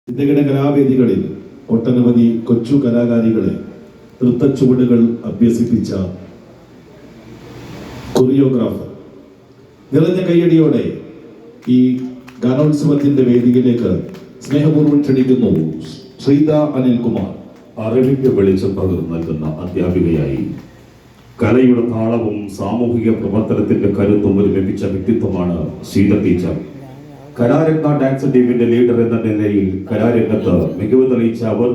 ഇന്ത്യയുടെ കലാവേദികളിൽ ഒട്ടനവധി കൊച്ചു കലാകാരികളെ നൃത്തച്ചുവടുകൾ അഭ്യസിപ്പിച്ച കൊറിയോഗ്രാഫർ നിറഞ്ഞ കയ്യടിയോടെ ഈ ഗാനോത്സവത്തിന്റെ വേദിയിലേക്ക് സ്നേഹപൂർവ്വം ക്ഷണിക്കുന്നു ശ്രീത അനിൽകുമാർ. അറിവിന്റെ വെളിച്ചം പകർന്നു നൽകുന്ന അധ്യാപികയായി കലയുടെ താളവും സാമൂഹിക പ്രവർത്തനത്തിന്റെ കരുത്തും ഒരുമിപ്പിച്ച വ്യക്തിത്വമാണ് ശ്രീത ടീച്ചർ. കലാരത്ന ഡാൻസ് ടീമിന്റെ ലീഡർ എന്ന നിലയിൽ കലാരംഗത്ത് മികവ് തെളിയിച്ച അവർ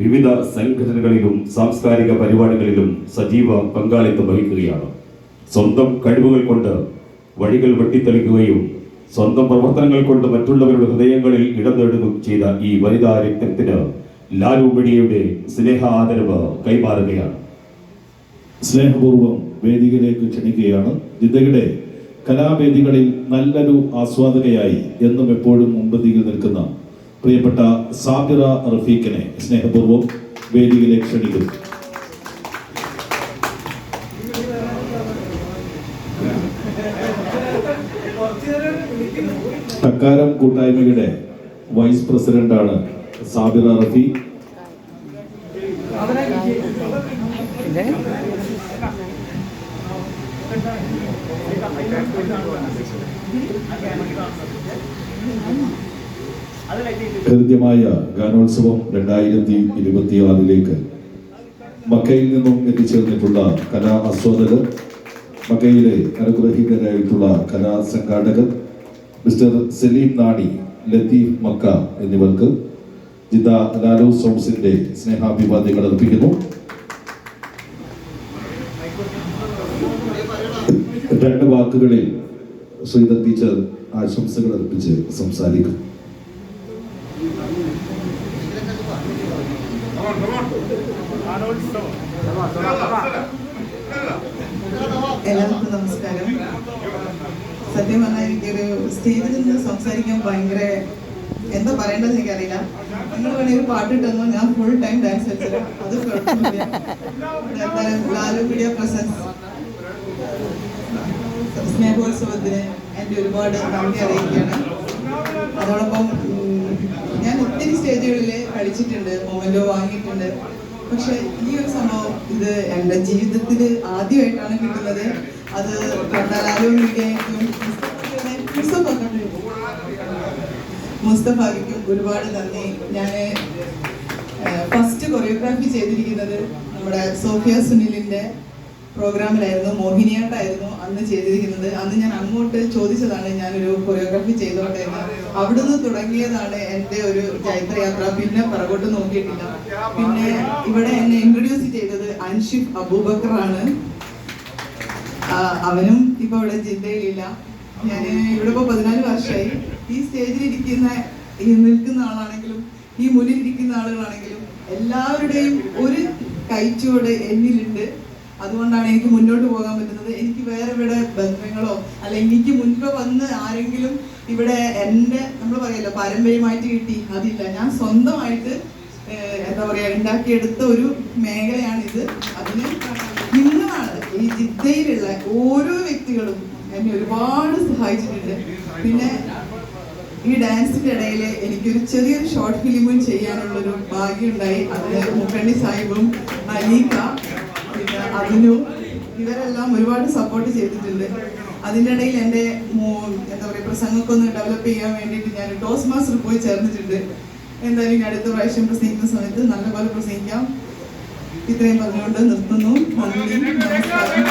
വിവിധ സംഘടനകളിലും സാംസ്കാരിക പരിപാടികളിലും സജീവ പങ്കാളിത്തം വഹിക്കുകയാണ്. സ്വന്തം കഴിവുകൾ കൊണ്ട് വഴികൾ വെട്ടിത്തെളിക്കുകയും സ്വന്തം പ്രവർത്തനങ്ങൾ കൊണ്ട് മറ്റുള്ളവരുടെ ഹൃദയങ്ങളിൽ ഇടം നേടുകയും ചെയ്ത ഈ വനിതാ രക്തത്തിന് ലാലു മീഡിയയുടെ സ്നേഹ ആദരവ് കൈമാറുകയാണ്. സ്നേഹപൂർവ്വം വേദിയിലേക്ക് ക്ഷണിക്കുകയാണ്. ജിദ്ദയുടെ കലാവേദികളിൽ നല്ലൊരു ആസ്വാദകയായി എന്നും എപ്പോഴും മുൻപന്തിയിൽ നിൽക്കുന്ന പ്രിയപ്പെട്ട സാബിറ റഫീഖിനെ സ്നേഹപൂർവ്വം വേദിയിലേക്ക് ക്ഷണിക്കുന്നു. തക്കാരം കൂട്ടായ്മയുടെ വൈസ് പ്രസിഡന്റാണ് സാബിറ റഫീഖ്. ഹൃദ്യമായ ഗാനോത്സവം 2026 മക്കയിൽ നിന്നും എത്തിച്ചേർന്നിട്ടുള്ള കലാ ആസ്വാദകർ, മക്കയിലെ അനുഗ്രഹീതരായിട്ടുള്ള കലാ സംഘാടകർ മിസ്റ്റർ സലീം നാണി, ലത്തീഫ് മക്ക എന്നിവർക്ക് ജിദ്ദ ലാലു സൗണ്ട്സിന്റെ സ്നേഹാഭിവാദ്യങ്ങൾ അർപ്പിക്കുന്നു. രണ്ട് വാക്കുകളിൽ ശ്രീത ടീച്ചർ ആശംസകൾ അർപ്പിച്ച് സംസാരിക്കും. എല്ലാവർക്കും നമസ്കാരം. സത്യം പറഞ്ഞാൽ എനിക്കൊരു സ്റ്റേജിൽ നിന്ന് സംസാരിക്കാൻ ഭയങ്കര എന്താ പറയേണ്ടതെന്ന് എനിക്കറിയില്ല. നിങ്ങൾ വേണമെങ്കിൽ ഒരു പാട്ടിട്ടെന്നോ ഞാൻ ഫുൾ ടൈം ഡാൻസ് കളിച്ചത്, അത് കുഴപ്പമില്ല. എന്തായാലും ലാലു മീഡിയ പ്രസൻസ് സ്നേഹോത്സവത്തിന് എൻ്റെ ഒരുപാട് നന്ദി അറിയിക്കുകയാണ്. അതോടൊപ്പം ഞാൻ ഒത്തിരി സ്റ്റേജുകളിൽ കളിച്ചിട്ടുണ്ട്, മൊമെന്റോ വാങ്ങിയിട്ടുണ്ട്. പക്ഷെ ഈ ഒരു സംഭവം ഇത് എൻ്റെ ജീവിതത്തിൽ ആദ്യമായിട്ടാണ് കിട്ടുന്നത്. അത് ലാലു മീഡിയയ്ക്കും മുസ്തഫാക്കും ഒരുപാട് നന്ദി. ഞാൻ ഫസ്റ്റ് കൊറിയോഗ്രാഫി ചെയ്തിരിക്കുന്നത് നമ്മുടെ സോഫിയ സുനിലിൻ്റെ പ്രോഗ്രാമിലായിരുന്നു, മോഹിനിയാട്ടായിരുന്നു അന്ന് ചെയ്തിരിക്കുന്നത്. അന്ന് ഞാൻ അങ്ങോട്ട് ചോദിച്ചതാണ് ഞാനൊരു കൊറിയോഗ്രാഫി ചെയ്തോട്ടെ എന്ന്. അവിടുന്ന് തുടങ്ങിയതാണ് എൻ്റെ ഒരു ചൈത്രയാത്ര. പിന്നെ പുറകോട്ട് നോക്കിയിട്ടില്ല. പിന്നെ ഇവിടെ എന്നെ ഇൻട്രൊഡ്യൂസ് ചെയ്തത് അൻഷിഫ് അബൂബക്കറാണ്. അവനും ഇപ്പോൾ ഇവിടെ ജിദ്ദയിലില്ല. ഞാൻ ഇവിടെ ഇപ്പോൾ 14 വർഷമായി. ഈ സ്റ്റേജിൽ നിൽക്കുന്ന ആളാണെങ്കിലും ഈ മുന്നിലിരിക്കുന്ന ആളുകളാണെങ്കിലും എല്ലാവരുടെയും ഒരു കൈച്ചുവട് എന്നിലുണ്ട്. അതുകൊണ്ടാണ് എനിക്ക് മുന്നോട്ട് പോകാൻ പറ്റുന്നത്. എനിക്ക് വേറെ ഇവിടെ ബന്ധങ്ങളോ അല്ലെങ്കിൽ എനിക്ക് മുൻപ് വന്ന് ആരെങ്കിലും ഇവിടെ എൻ്റെ നമ്മൾ പറയല്ലോ പാരമ്പര്യമായിട്ട് കിട്ടി അതില്ല. ഞാൻ സ്വന്തമായിട്ട് എന്താ പറയുക ഉണ്ടാക്കിയെടുത്ത ഒരു മേഖലയാണിത്. അതിന് നിങ്ങളാണ് ഈ ജിദ്ദയിലുള്ള ഓരോ വ്യക്തികളും എന്നെ ഒരുപാട് സഹായിച്ചിട്ടുണ്ട്. പിന്നെ ഈ ഡാൻസിൻ്റെ ഇടയിൽ എനിക്കൊരു ചെറിയൊരു ഷോർട്ട് ഫിലിമും ചെയ്യാനുള്ളൊരു ഭാഗ്യം ഉണ്ടായി. അതിന് മുക്കണ്ണി സാഹിബും അലീക്ക പിന്നെ അതിനും ഇവരെല്ലാം ഒരുപാട് സപ്പോർട്ട് ചെയ്തിട്ടുണ്ട്. അതിൻ്റെ ഇടയിൽ എൻ്റെ എന്താ പറയുക പ്രസംഗമൊക്കെ ഡെവലപ്പ് ചെയ്യാൻ വേണ്ടിയിട്ട് ഞാൻ ടോസ് മാസ്റ്റർ പോയി ചേർന്നിട്ടുണ്ട്. എന്തായാലും ഇനി അടുത്ത പ്രാവശ്യം പ്രസംഗിക്കുന്ന സമയത്ത് നല്ലപോലെ പ്രസംഗിക്കാം. ഇത്രയും പറഞ്ഞുകൊണ്ട് നിർത്തുന്നു. നന്ദി, നമസ്കാരം.